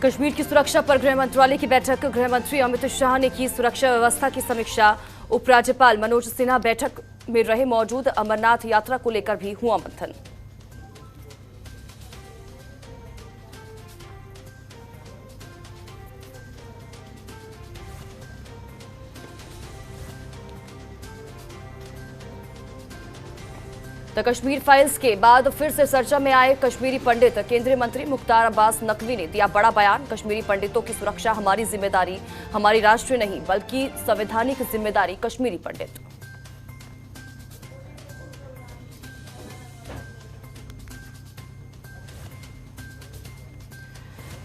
कश्मीर की सुरक्षा पर गृह मंत्रालय की बैठक। गृह मंत्री अमित शाह ने की सुरक्षा व्यवस्था की समीक्षा। उपराज्यपाल मनोज सिन्हा बैठक में रहे मौजूद। अमरनाथ यात्रा को लेकर भी हुआ मंथन। तो कश्मीर फाइल्स के बाद फिर से चर्चा में आए कश्मीरी पंडित। केंद्रीय मंत्री मुख्तार अब्बास नकवी ने दिया बड़ा बयान। कश्मीरी पंडितों की सुरक्षा हमारी जिम्मेदारी, हमारी राष्ट्रीय नहीं बल्कि संवैधानिक जिम्मेदारी। कश्मीरी पंडित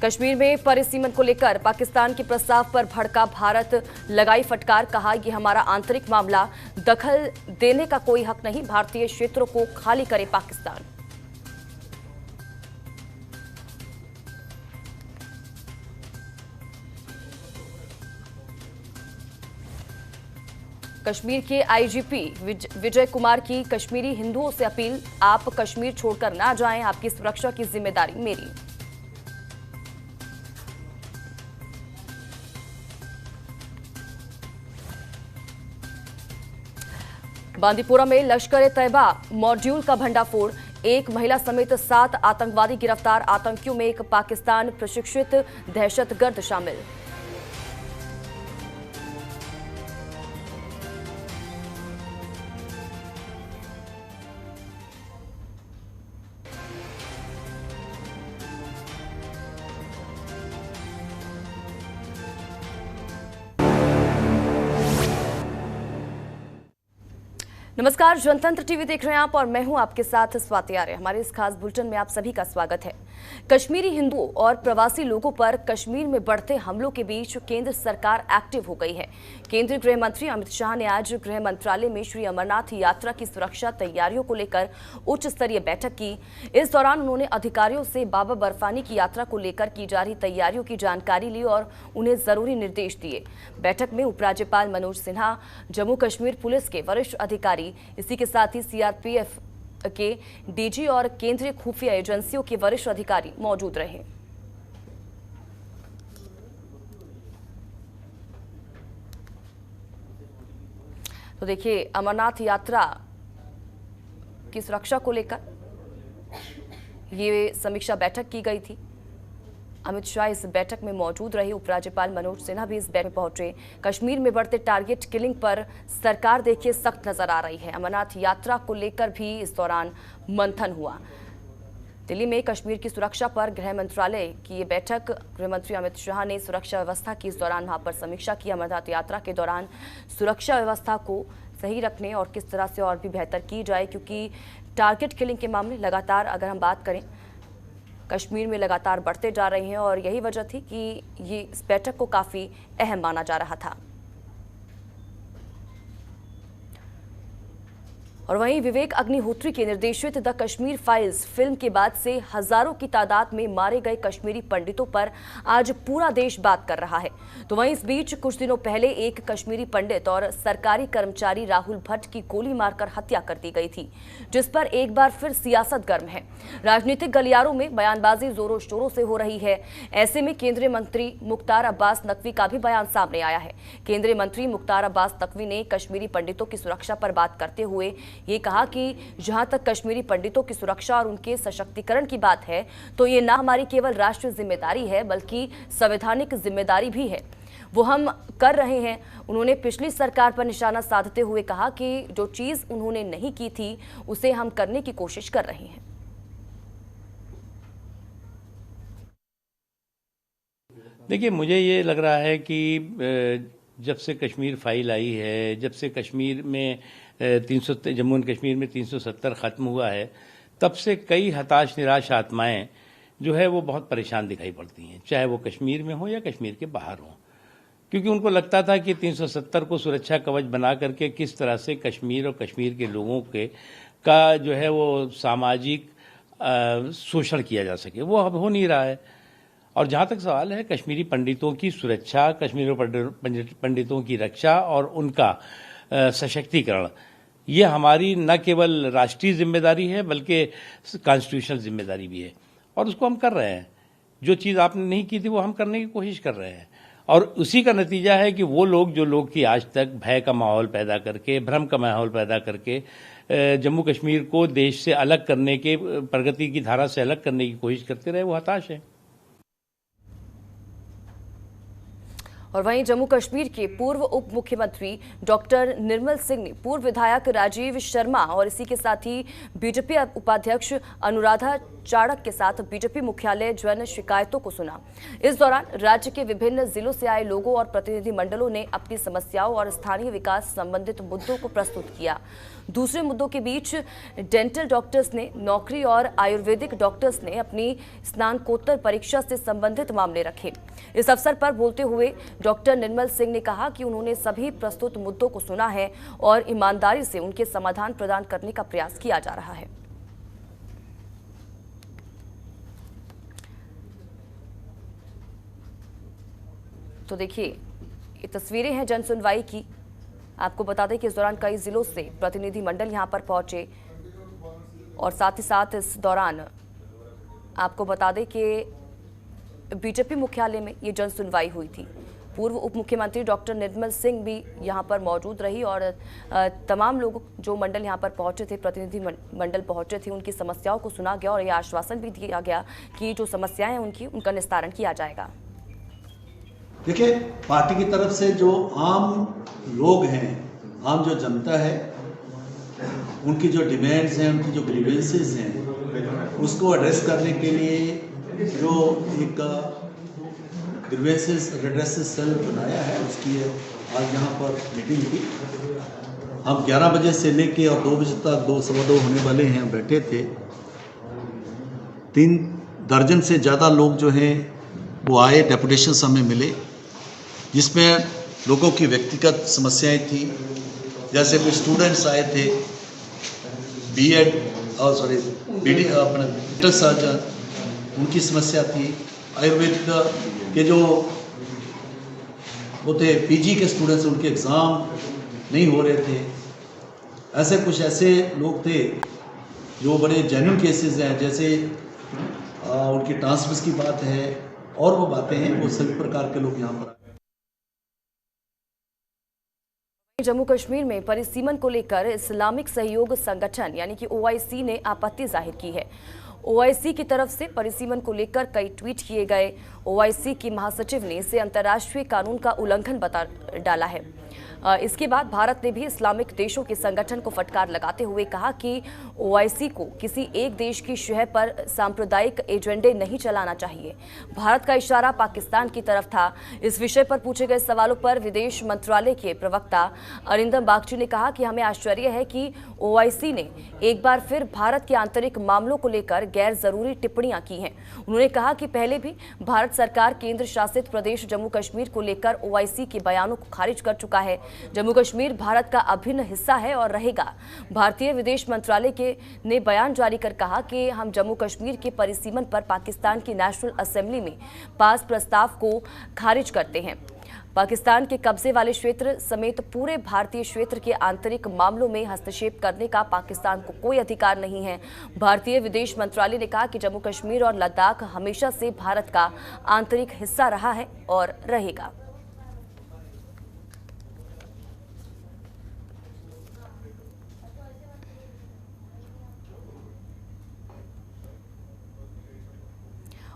कश्मीर में परिसीमन को लेकर पाकिस्तान के प्रस्ताव पर भड़का भारत। लगाई फटकार, कहा ये हमारा आंतरिक मामला, दखल देने का कोई हक नहीं। भारतीय क्षेत्रों को खाली करे पाकिस्तान। कश्मीर के आईजीपी विजय कुमार की कश्मीरी हिंदुओं से अपील। आप कश्मीर छोड़कर ना जाएं, आपकी सुरक्षा की जिम्मेदारी मेरी। बांदीपुरा में लश्कर-ए-तैयबा मॉड्यूल का भंडाफोड़। एक महिला समेत 7 आतंकवादी गिरफ्तार। आतंकियों में एक पाकिस्तान प्रशिक्षित दहशतगर्द शामिल। नमस्कार, जनतंत्र टीवी देख रहे हैं आप और मैं हूं आपके साथ स्वाति आर्य। हमारे इस खास बुलेटिन में आप सभी का स्वागत है। कश्मीरी हिंदुओं और प्रवासी लोगों पर कश्मीर में बढ़ते हमलों के बीच केंद्र सरकार एक्टिव हो गई है। केंद्रीय गृह मंत्री अमित शाह ने आज गृह मंत्रालय में श्री अमरनाथ यात्रा की सुरक्षा तैयारियों को लेकर उच्च स्तरीय बैठक की। इस दौरान उन्होंने अधिकारियों से बाबा बर्फानी की यात्रा को लेकर की जा रही तैयारियों की जानकारी ली और उन्हें जरूरी निर्देश दिए। बैठक में उपराज्यपाल मनोज सिन्हा, जम्मू कश्मीर पुलिस के वरिष्ठ अधिकारी, इसी के साथ ही सीआरपीएफ के डीजी और केंद्रीय खुफिया एजेंसियों के वरिष्ठ अधिकारी मौजूद रहे। तो देखिए, अमरनाथ यात्रा की सुरक्षा को लेकर ये समीक्षा बैठक की गई थी। अमित शाह इस बैठक में मौजूद रहे। उपराज्यपाल मनोज सिन्हा भी इस बैठक में पहुंचे। कश्मीर में बढ़ते टारगेट किलिंग पर सरकार देखिए सख्त नजर आ रही है। अमरनाथ यात्रा को लेकर भी इस दौरान मंथन हुआ। दिल्ली में कश्मीर की सुरक्षा पर गृह मंत्रालय की ये बैठक, गृह मंत्री अमित शाह ने सुरक्षा व्यवस्था की इस दौरान वहां पर समीक्षा की। अमरनाथ यात्रा के दौरान सुरक्षा व्यवस्था को सही रखने और किस तरह से और भी बेहतर की जाए, क्योंकि टारगेट किलिंग के मामले लगातार अगर हम बात करें कश्मीर में लगातार बढ़ते जा रहे हैं और यही वजह थी कि ये इस बैठक को काफी अहम माना जा रहा था। और वहीं विवेक अग्निहोत्री के निर्देशित द कश्मीर फाइल्स फिल्म के बाद से हजारों की तादाद में मारे गए कश्मीरी पंडितों पर आज पूरा देश बात कर रहा है। तो वहीं इस बीच कुछ दिनों पहले एक कश्मीरी पंडित और सरकारी कर्मचारी राहुल भट्ट की गोली मारकर हत्या कर दी गई थी, जिस पर एक बार फिर सियासत गर्म है। राजनीतिक गलियारों में बयानबाजी जोरों शोरों से हो रही है। ऐसे में केंद्रीय मंत्री मुख्तार अब्बास नकवी का भी बयान सामने आया है। केंद्रीय मंत्री मुख्तार अब्बास नकवी ने कश्मीरी पंडितों की सुरक्षा पर बात करते हुए ये कहा कि जहां तक कश्मीरी पंडितों की सुरक्षा और उनके सशक्तिकरण की बात है, तो ये ना हमारी केवल राष्ट्रीय जिम्मेदारी है बल्कि संवैधानिक जिम्मेदारी भी है, वो हम कर रहे हैं। उन्होंने पिछली सरकार पर निशाना साधते हुए कहा कि जो चीज उन्होंने नहीं की थी उसे हम करने की कोशिश कर रहे हैं। देखिए, मुझे ये लग रहा है कि जब से कश्मीर फाइल आई है, जब से कश्मीर में जम्मू एंड कश्मीर में 370 ख़त्म हुआ है, तब से कई हताश निराश आत्माएं जो है वो बहुत परेशान दिखाई पड़ती हैं, चाहे वो कश्मीर में हो या कश्मीर के बाहर हो। क्योंकि उनको लगता था कि 370 को सुरक्षा कवच बना करके किस तरह से कश्मीर और कश्मीर के लोगों के का जो है वो सामाजिक शोषण किया जा सके, वो अब हो नहीं रहा है। और जहाँ तक सवाल है कश्मीरी पंडितों की सुरक्षा, कश्मीरी पंडितों की रक्षा और उनका सशक्तिकरण, ये हमारी न केवल राष्ट्रीय जिम्मेदारी है बल्कि कॉन्स्टिट्यूशनल जिम्मेदारी भी है और उसको हम कर रहे हैं। जो चीज़ आपने नहीं की थी वो हम करने की कोशिश कर रहे हैं। और उसी का नतीजा है कि वो लोग जो लोग की आज तक भय का माहौल पैदा करके, भ्रम का माहौल पैदा करके जम्मू कश्मीर को देश से अलग करने के, प्रगति की धारा से अलग करने की कोशिश करते रहे, वो हताश है। और वहीं जम्मू कश्मीर के पूर्व उप मुख्यमंत्री डॉक्टर निर्मल सिंह ने पूर्व विधायक राजीव शर्मा और इसी के साथ ही बीजेपी उपाध्यक्ष अनुराधा चाणक के साथ बीजेपी मुख्यालय जन शिकायतों को सुना। इस दौरान राज्य के विभिन्न जिलों से आए लोगों और प्रतिनिधि मंडलों ने अपनी समस्याओं और स्थानीय विकास संबंधित मुद्दों को प्रस्तुत किया। दूसरे मुद्दों के बीच डेंटल डॉक्टर्स ने नौकरी और आयुर्वेदिक डॉक्टर्स ने अपनी स्नातकोत्तर परीक्षा से संबंधित मामले रखे। इस अवसर पर बोलते हुए डॉक्टर निर्मल सिंह ने कहा कि उन्होंने सभी प्रस्तुत मुद्दों को सुना है और ईमानदारी से उनके समाधान प्रदान करने का प्रयास किया जा रहा है। तो देखिए, ये तस्वीरें हैं जन सुनवाई की। आपको बता दें कि इस दौरान कई जिलों से प्रतिनिधि मंडल यहां पर पहुंचे और साथ ही साथ इस दौरान आपको बता दें कि बीजेपी मुख्यालय में ये जन सुनवाई हुई थी। पूर्व उप मुख्यमंत्री डॉक्टर निर्मल सिंह भी यहां पर मौजूद रही और तमाम लोग जो मंडल यहां पर पहुंचे थे, प्रतिनिधि मंडल पहुंचे थे, उनकी समस्याओं को सुना गया और ये आश्वासन भी दिया गया कि जो समस्याएं हैं उनका निस्तारण किया जाएगा। देखिए, पार्टी की तरफ से जो आम लोग हैं, आम जो जनता है, उनकी जो डिमांड्स हैं, उनकी जो ग्रीवेंसेस हैं, उसको एड्रेस करने के लिए जो एक ग्रीवेंसेस रेड्रेसेस सेल बनाया है, उसकी आज यहाँ पर मीटिंग हुई। हम 11 बजे से लेके और 2 बजे तक, 2 सवा 2 होने वाले हैं, बैठे थे। 3 दर्जन से ज़्यादा लोग जो हैं वो आए, डेपुटेशन हमें मिले, जिसमें लोगों की व्यक्तिगत समस्याएं थी। जैसे कुछ स्टूडेंट्स आए थे, बीएड और बीडी अपना डेंटल सर्जन, उनकी समस्या थी। आयुर्वेद के जो वो थे पीजी के स्टूडेंट्स, उनके एग्ज़ाम नहीं हो रहे थे। ऐसे लोग थे जो बड़े जेन्युइन केसेस हैं, जैसे उनकी ट्रांसफर्स की बात है और वो बातें हैं, वो सभी प्रकार के लोग यहाँ पर। जम्मू कश्मीर में परिसीमन को लेकर इस्लामिक सहयोग संगठन यानी कि ओआईसी ने आपत्ति जाहिर की है। ओआईसी की तरफ से परिसीमन को लेकर कई ट्वीट किए गए। ओआईसी की महासचिव ने इसे अंतर्राष्ट्रीय कानून का उल्लंघन बता डाला है। इसके बाद भारत ने भी इस्लामिक देशों के संगठन को फटकार लगाते हुए कहा कि ओआईसी को किसी एक देश की शह पर सांप्रदायिक एजेंडे नहीं चलाना चाहिए। भारत का इशारा पाकिस्तान की तरफ था। इस विषय पर पूछे गए सवालों पर विदेश मंत्रालय के प्रवक्ता अरिंदम बागची ने कहा कि हमें आश्चर्य है कि ओआईसी ने एक बार फिर भारत के आंतरिक मामलों को लेकर गैर जरूरी टिप्पणियां की हैं। उन्होंने कहा कि पहले भी भारत सरकार केंद्र शासित प्रदेश जम्मू कश्मीर को लेकर ओआईसी के बयानों को खारिज कर चुका है। जम्मू कश्मीर भारत का अभिन्न हिस्सा है और रहेगा। भारतीय विदेश मंत्रालय ने बयान जारी कर कहा कि हम जम्मू कश्मीर के परिसीमन पर पाकिस्तान की नेशनल असेंबली में पास प्रस्ताव को खारिज करते हैं। पाकिस्तान के कब्जे वाले क्षेत्र समेत पूरे भारतीय क्षेत्र के आंतरिक मामलों में हस्तक्षेप करने का पाकिस्तान को कोई अधिकार नहीं है। भारतीय विदेश मंत्रालय ने कहा कि जम्मू कश्मीर और लद्दाख हमेशा से भारत का आंतरिक हिस्सा रहा है और रहेगा।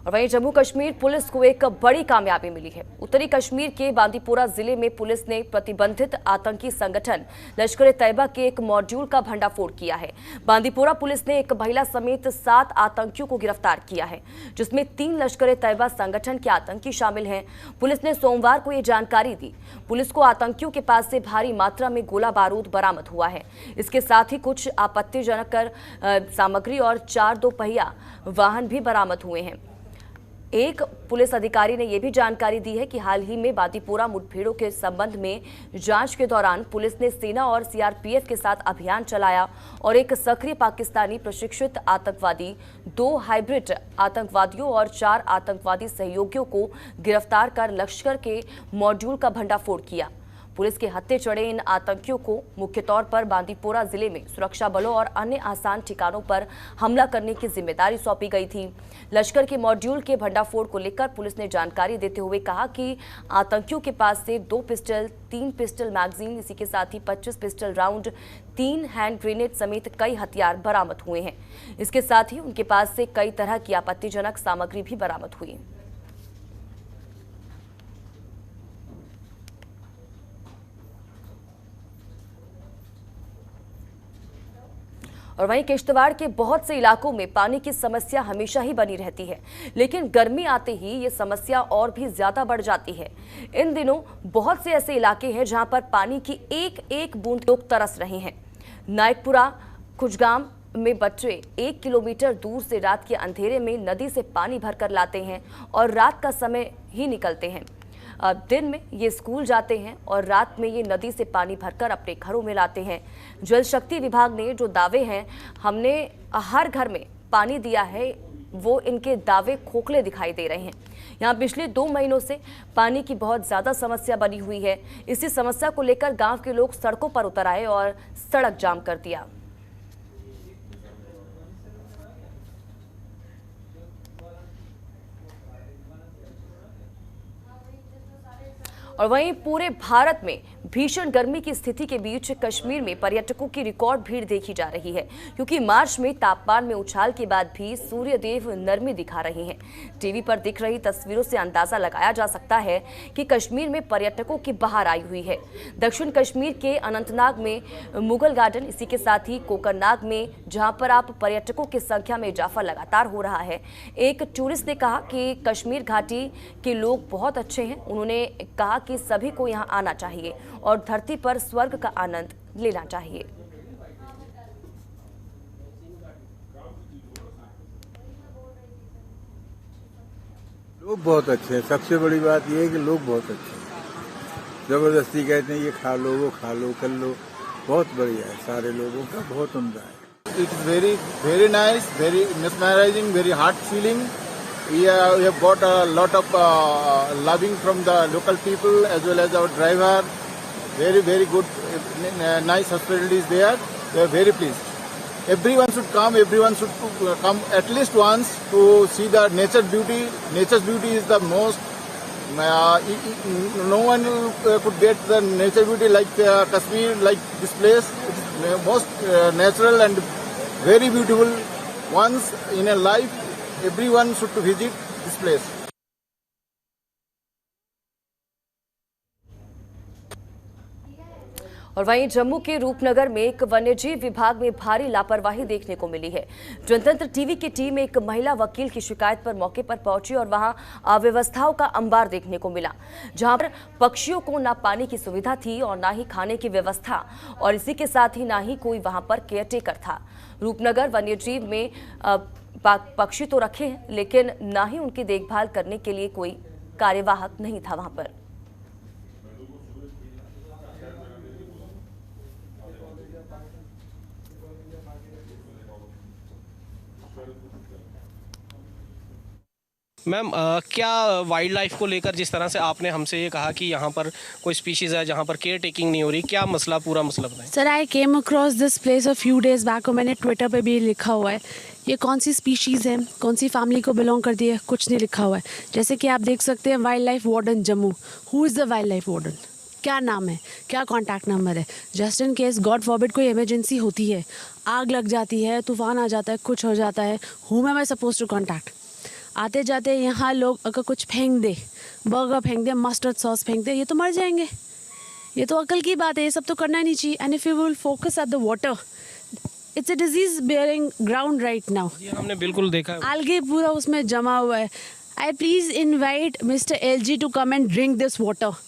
और वहीं जम्मू कश्मीर पुलिस को एक बड़ी कामयाबी मिली है। उत्तरी कश्मीर के बांदीपोरा जिले में पुलिस ने प्रतिबंधित आतंकी संगठन लश्कर-ए-तैयबा के एक मॉड्यूल का भंडाफोड़ किया है। बांदीपोरा पुलिस ने एक महिला समेत 7 आतंकियों को गिरफ्तार किया है, जिसमें 3 लश्कर-ए-तैयबा संगठन के आतंकी शामिल हैं। पुलिस ने सोमवार को ये जानकारी दी। पुलिस को आतंकियों के पास से भारी मात्रा में गोला बारूद बरामद हुआ है। इसके साथ ही कुछ आपत्तिजनक सामग्री और 4 दोपहिया वाहन भी बरामद हुए हैं। एक पुलिस अधिकारी ने यह भी जानकारी दी है कि हाल ही में बांदीपोरा मुठभेड़ों के संबंध में जांच के दौरान पुलिस ने सेना और सीआरपीएफ के साथ अभियान चलाया और एक सक्रिय पाकिस्तानी प्रशिक्षित आतंकवादी, 2 हाइब्रिड आतंकवादियों और 4 आतंकवादी सहयोगियों को गिरफ्तार कर लश्कर के मॉड्यूल का भंडाफोड़ किया। पुलिस के हत्थे चढ़े इन आतंकियों को मुख्य तौर पर बांदीपोरा जिले में सुरक्षा बलों और अन्य आसान ठिकानों पर हमला करने की जिम्मेदारी सौंपी गई थी। लश्कर के मॉड्यूल के भंडाफोड़ को लेकर पुलिस ने जानकारी देते हुए कहा कि आतंकियों के पास से 2 पिस्टल, 3 पिस्टल मैगजीन, इसी के साथ ही 25 पिस्टल राउंड, 3 हैंड ग्रेनेड समेत कई हथियार बरामद हुए हैं। इसके साथ ही उनके पास से कई तरह की आपत्तिजनक सामग्री भी बरामद हुई। और वहीं किश्तवाड़ के बहुत से इलाकों में पानी की समस्या हमेशा ही बनी रहती है, लेकिन गर्मी आते ही ये समस्या और भी ज्यादा बढ़ जाती है। इन दिनों बहुत से ऐसे इलाके हैं जहां पर पानी की एक एक बूंद लोग तरस रहे हैं। नायकपुरा कुछगाम में बच्चे 1 किलोमीटर दूर से रात के अंधेरे में नदी से पानी भरकर लाते हैं और रात का समय ही निकलते हैं। दिन में ये स्कूल जाते हैं और रात में ये नदी से पानी भरकर अपने घरों में लाते हैं। जल शक्ति विभाग ने जो दावे हैं, हमने हर घर में पानी दिया है, वो इनके दावे खोखले दिखाई दे रहे हैं। यहाँ पिछले 2 महीनों से पानी की बहुत ज़्यादा समस्या बनी हुई है। इसी समस्या को लेकर गांव के लोग सड़कों पर उतर आए और सड़क जाम कर दिया। और वहीं पूरे भारत में भीषण गर्मी की स्थिति के बीच कश्मीर में पर्यटकों की रिकॉर्ड भीड़ देखी जा रही है, क्योंकि मार्च में तापमान में उछाल के बाद भी सूर्यदेव नरमी दिखा रहे हैं। टीवी पर दिख रही तस्वीरों से अंदाजा लगाया जा सकता है कि कश्मीर में पर्यटकों की बहार आई हुई है। दक्षिण कश्मीर के अनंतनाग में मुगल गार्डन, इसी के साथ ही कोकरनाग में, जहां पर आप पर्यटकों की संख्या में इजाफा लगातार हो रहा है। एक टूरिस्ट ने कहा कि कश्मीर घाटी के लोग बहुत अच्छे हैं। उन्होंने कहा कि सभी को यहां आना चाहिए और धरती पर स्वर्ग का आनंद लेना चाहिए। लोग बहुत अच्छे हैं। सबसे बड़ी बात यह है कि लोग बहुत अच्छे हैं। जबरदस्ती कहते हैं ये खा लो, वो खा लो, कर लो। बहुत बढ़िया है, सारे लोगों का बहुत उम्दा है। It is very nice, very mesmerizing, very heart feeling. We have got a lot of loving from the local people as well as our driver. Very good, nice hospitality is there. We are very pleased. Everyone should come. Everyone should come at least once to see the nature beauty. Nature's beauty is the most. No one could get the nature beauty like Kashmir, like this place. It is most natural and very beautiful. Once in a life, everyone should visit this place. और वहीं जम्मू के रूपनगर में एक वन्यजीव विभाग में भारी लापरवाही देखने को मिली है। जनतंत्र टीवी की टीम एक महिला वकील की शिकायत पर मौके पर पहुंची और वहां अव्यवस्थाओं का अंबार देखने को मिला, जहां पर पक्षियों को ना पानी की सुविधा थी और ना ही खाने की व्यवस्था, और इसी के साथ ही ना ही कोई वहां पर केयरटेकर था। रूपनगर वन्यजीव में पक्षी तो रखे हैं, लेकिन ना ही उनकी देखभाल करने के लिए कोई कार्यवाहक नहीं था वहां पर। मैम, क्या वाइल्ड लाइफ को लेकर जिस तरह से आपने हमसे ये कहा कि यहाँ पर कोई स्पीशीज़ है जहाँ पर केयर टेकिंग नहीं हो रही, क्या मसला, पूरा मसला बताएं। Sir, I came across this place a few days back और मैंने ट्विटर पे भी लिखा हुआ है। ये कौन सी स्पीशीज़ है, कौन सी फैमिली को बिलोंग करती है, कुछ नहीं लिखा हुआ है। जैसे कि आप देख सकते हैं, wild life warden Jammu. Who is the wild life warden? क्या नाम है, क्या कॉन्टैक्ट नंबर है? Just in case God forbid कोई इमरजेंसी होती है, आग लग जाती है, तूफान आ जाता है, कुछ हो जाता है, whom am I suppose to contact? आते जाते यहाँ लोग अगर कुछ फेंक दे, बर्गर फेंक दे, मस्टर्ड सॉस फेंक दे, ये तो मर जाएंगे। ये तो अकल की बात है, ये सब तो करना ही नहीं चाहिए। And if you will focus at the water, it's a disease bearing ground right now. ये हमने बिल्कुल देखा है, algae पूरा उसमें जमा हुआ है। I please invite mister LG to come and drink this water.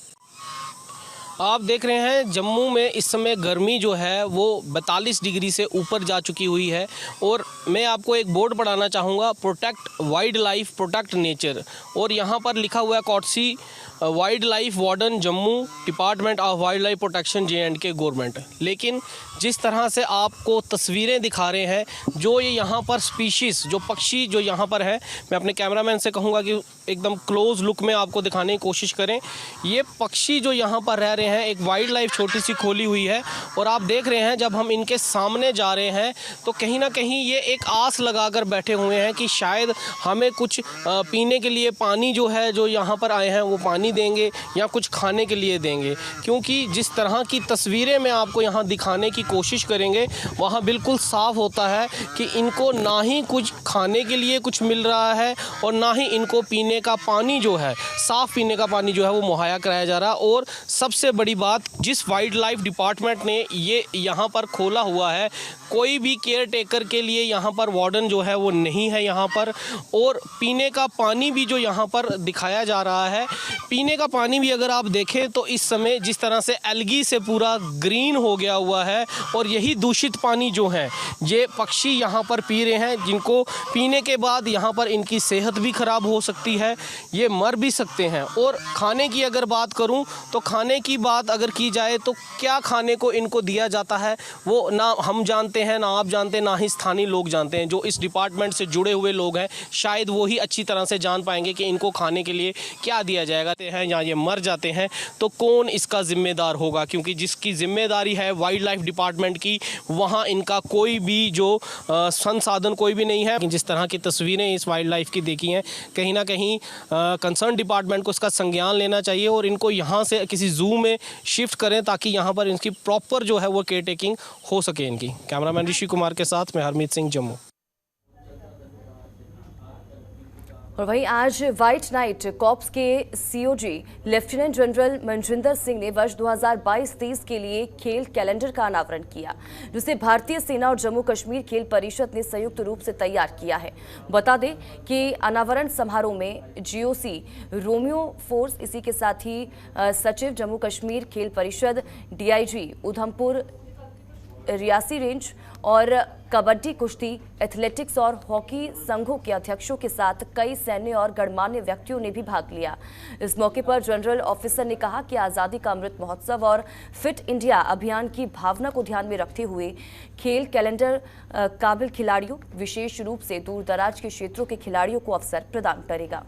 आप देख रहे हैं जम्मू में इस समय गर्मी जो है वो 42 डिग्री से ऊपर जा चुकी हुई है। और मैं आपको एक बोर्ड पढ़ाना चाहूँगा, protect wildlife, protect nature. और यहाँ पर लिखा हुआ है courtesy wildlife warden Jammu, department of wildlife protection J&K government. लेकिन जिस तरह से आपको तस्वीरें दिखा रहे हैं, जो ये यहाँ पर स्पीशीज़, जो पक्षी जो यहाँ पर है, मैं अपने कैमरामैन से कहूँगा कि एकदम क्लोज लुक में आपको दिखाने की कोशिश करें। ये पक्षी जो यहाँ पर रह रहे हैं, एक वाइल्ड लाइफ छोटी सी खोली हुई है और आप देख रहे हैं जब हम इनके सामने जा रहे हैं तो कहीं ना कहीं ये एक आस लगाकर बैठे हुए हैं कि शायद हमें कुछ पीने के लिए पानी जो है, जो यहाँ पर आए हैं वो पानी देंगे या कुछ खाने के लिए देंगे, क्योंकि जिस तरह की तस्वीरें मैं आपको यहाँ दिखाने की कोशिश करेंगे वहाँ बिल्कुल साफ़ होता है कि इनको ना ही कुछ खाने के लिए कुछ मिल रहा है और ना ही इनको पीने का पानी जो है, साफ़ पीने का पानी जो है वो मुहैया कराया जा रहा है। और सबसे बड़ी बात, जिस वाइल्ड लाइफ डिपार्टमेंट ने ये यहाँ पर खोला हुआ है, कोई भी केयर टेकर के लिए यहाँ पर वार्डन जो है वो नहीं है यहाँ पर। और पीने का पानी भी जो यहाँ पर दिखाया जा रहा है, पीने का पानी भी अगर आप देखें तो इस समय जिस तरह से एल्गी से पूरा ग्रीन हो गया हुआ है और यही दूषित पानी जो है ये पक्षी यहाँ पर पी रहे हैं, जिनको पीने के बाद यहाँ पर इनकी सेहत भी ख़राब हो सकती है, ये मर भी सकते हैं। और खाने की अगर बात करूं तो खाने की बात अगर की जाए तो क्या खाने को इनको दिया जाता है वो ना हम जानते हैं, ना आप जानते हैं, ना ही स्थानीय लोग जानते हैं। जो इस डिपार्टमेंट से जुड़े हुए लोग हैं शायद वो ही अच्छी तरह से जान पाएंगे कि इनको खाने के लिए क्या दिया जाएगा है या ये मर जाते हैं तो कौन इसका जिम्मेदार होगा, क्योंकि जिसकी जिम्मेदारी है वाइल्ड लाइफ डिपार्टमेंट की, वहाँ इनका कोई भी जो संसाधन कोई भी नहीं है। जिस तरह की तस्वीरें इस वाइल्ड लाइफ की देखी हैं, कहीं ना कहीं कंसर्न डिपार्टमेंट को इसका संज्ञान लेना चाहिए और इनको यहाँ से किसी जू में शिफ्ट करें ताकि यहाँ पर इनकी प्रॉपर जो है वो केयर टेकिंग हो सके इनकी। कैमरामैन ऋषि कुमार के साथ मैं हरमीत सिंह, जम्मू। और वहीं आज व्हाइट नाइट कॉर्प्स के COG lieutenant general Manjinder Singh ने वर्ष 2022-23 के लिए खेल कैलेंडर का अनावरण किया, जिसे भारतीय सेना और जम्मू कश्मीर खेल परिषद ने संयुक्त रूप से तैयार किया है। बता दें कि अनावरण समारोह में जीओसी रोमियो फोर्स, इसी के साथ ही सचिव जम्मू कश्मीर खेल परिषद, डीआईजी उधमपुर रियासी रेंज और कबड्डी, कुश्ती, एथलेटिक्स और हॉकी संघों के अध्यक्षों के साथ कई सैन्य और गणमान्य व्यक्तियों ने भी भाग लिया। इस मौके पर जनरल ऑफिसर ने कहा कि आज़ादी का अमृत महोत्सव और फिट इंडिया अभियान की भावना को ध्यान में रखते हुए खेल कैलेंडर काबिल खिलाड़ियों, विशेष रूप से दूर दराज के क्षेत्रों के खिलाड़ियों को अवसर प्रदान करेगा।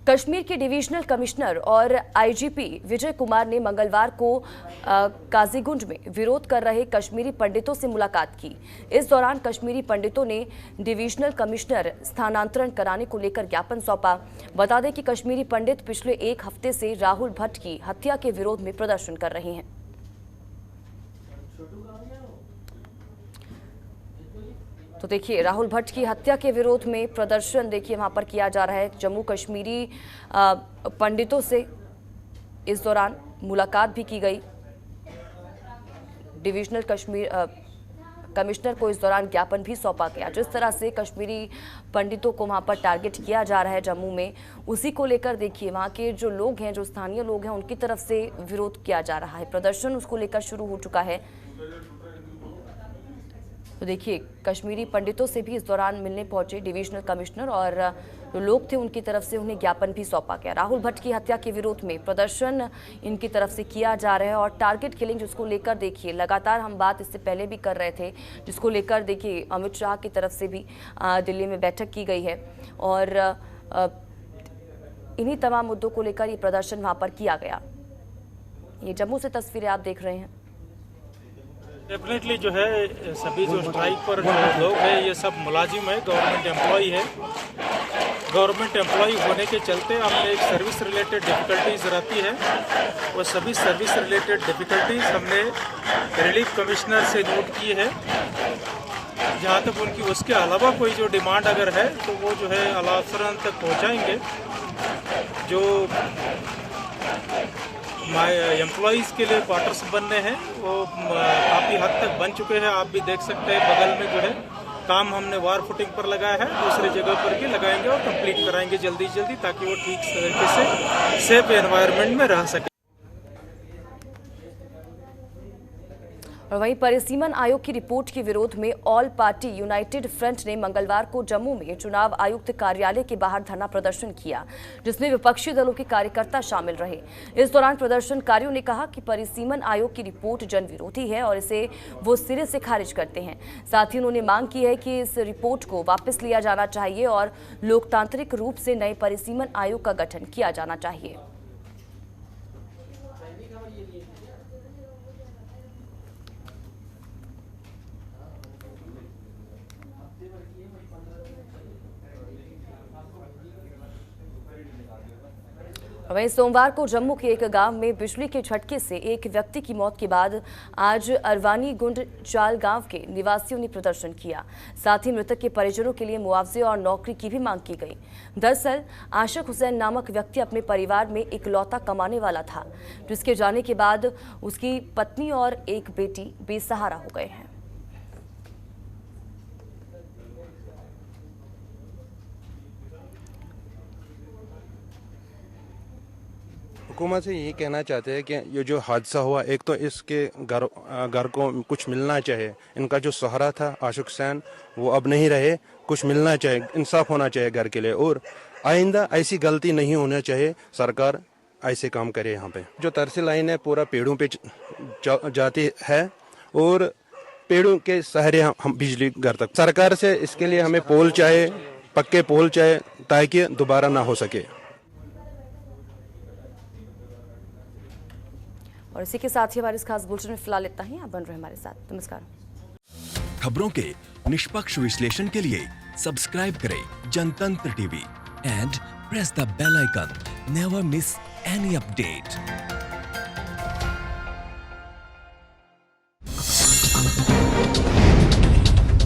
कश्मीर के डिवीजनल कमिश्नर और आईजीपी विजय कुमार ने मंगलवार को काजीगुंड में विरोध कर रहे कश्मीरी पंडितों से मुलाकात की। इस दौरान कश्मीरी पंडितों ने डिवीजनल कमिश्नर स्थानांतरण कराने को लेकर ज्ञापन सौंपा। बता दें कि कश्मीरी पंडित पिछले एक हफ्ते से राहुल भट्ट की हत्या के विरोध में प्रदर्शन कर रहे हैं। तो देखिए, राहुल भट्ट की हत्या के विरोध में प्रदर्शन देखिए वहां पर किया जा रहा है। जम्मू कश्मीरी पंडितों से इस दौरान मुलाकात भी की गई। डिवीजनल कमिश्नर को इस दौरान ज्ञापन भी सौंपा गया। जिस तरह से कश्मीरी पंडितों को वहां पर टारगेट किया जा रहा है जम्मू में, उसी को लेकर देखिए वहां के जो लोग हैं, जो स्थानीय लोग हैं, उनकी तरफ से विरोध किया जा रहा है। प्रदर्शन उसको लेकर शुरू हो चुका है। तो देखिए, कश्मीरी पंडितों से भी इस दौरान मिलने पहुंचे डिवीजनल कमिश्नर और जो लोग थे उनकी तरफ से उन्हें ज्ञापन भी सौंपा गया। राहुल भट्ट की हत्या के विरोध में प्रदर्शन इनकी तरफ से किया जा रहा है और टारगेट किलिंग जिसको लेकर देखिए लगातार हम बात इससे पहले भी कर रहे थे, जिसको लेकर देखिए अमित शाह की तरफ से भी दिल्ली में बैठक की गई है और इन्हीं तमाम मुद्दों को लेकर ये प्रदर्शन वहाँ पर किया गया। ये जम्मू से तस्वीरें आप देख रहे हैं। डेफिनेटली जो है सभी जो स्ट्राइक पर जो लोग हैं ये सब मुलाजिम है, गवर्नमेंट एम्प्लॉई है। गवर्नमेंट एम्प्लॉई होने के चलते हमने एक सर्विस रिलेटेड डिफ़िकल्टीज रहती है, वो सभी सर्विस रिलेटेड डिफ़िकल्टीज हमने रिलीफ कमिश्नर से नोट की है। जहाँ तक उनकी उसके अलावा कोई जो डिमांड अगर है तो वो जो है आला अफसरान तक पहुँचाएंगे। जो एम्प्लॉइज़ के लिए क्वार्टर्स बनने हैं वो काफ़ी हद तक बन चुके हैं। आप भी देख सकते हैं बगल में जो है काम हमने वार फुटिंग पर लगाया है, दूसरी जगह पर भी लगाएंगे और कंप्लीट कराएंगे जल्दी जल्दी, ताकि वो ठीक तरीके से सेफ एनवायरनमेंट में रह सके। और वहीं परिसीमन आयोग की रिपोर्ट के विरोध में ऑल पार्टी यूनाइटेड फ्रंट ने मंगलवार को जम्मू में चुनाव आयुक्त कार्यालय के बाहर धरना प्रदर्शन किया, जिसमें विपक्षी दलों के कार्यकर्ता शामिल रहे। इस दौरान प्रदर्शनकारियों ने कहा कि परिसीमन आयोग की रिपोर्ट जन विरोधी है और इसे वो सिरे से खारिज करते हैं। साथ ही उन्होंने मांग की है कि इस रिपोर्ट को वापस लिया जाना चाहिए और लोकतांत्रिक रूप से नए परिसीमन आयोग का गठन किया जाना चाहिए। वहीं सोमवार को जम्मू के एक गांव में बिजली के झटके से एक व्यक्ति की मौत के बाद आज अरवानी गुंड चाल गांव के निवासियों ने प्रदर्शन किया। साथ ही मृतक के परिजनों के लिए मुआवजे और नौकरी की भी मांग की गई। दरअसल आशिक हुसैन नामक व्यक्ति अपने परिवार में इकलौता कमाने वाला था, जिसके जाने के बाद उसकी पत्नी और एक बेटी बेसहारा हो गए हैं। हुकूमत से यही कहना चाहते हैं कि ये जो हादसा हुआ, एक तो इसके घर को कुछ मिलना चाहिए। इनका जो सहारा था आशिक हुसैन, वो अब नहीं रहे, कुछ मिलना चाहिए, इंसाफ होना चाहिए घर के लिए। और आइंदा ऐसी गलती नहीं होना चाहिए, सरकार ऐसे काम करे। यहाँ पे जो तरसी लाइन है पूरा पेड़ों पे जाती है और पेड़ों के सहारे हम बिजली घर तक। सरकार से इसके लिए हमें पोल चाहिए, पक्के पोल चाहिए, ताकि दोबारा ना हो सके। और इसी के साथ ही हमारे इस खास बुलेटिन में फिलहाल इतना ही। आप बन रहे हमारे साथ। नमस्कार। खबरों के निष्पक्ष विश्लेषण के लिए सब्सक्राइब करें Jantantra TV and press the bell icon. Never miss any update.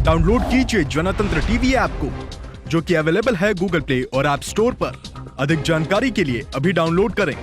Download कीजिए जनतंत्र टीवी ऐप को, जो कि अवेलेबल है गूगल प्ले और ऐप स्टोर पर। अधिक जानकारी के लिए अभी डाउनलोड करें।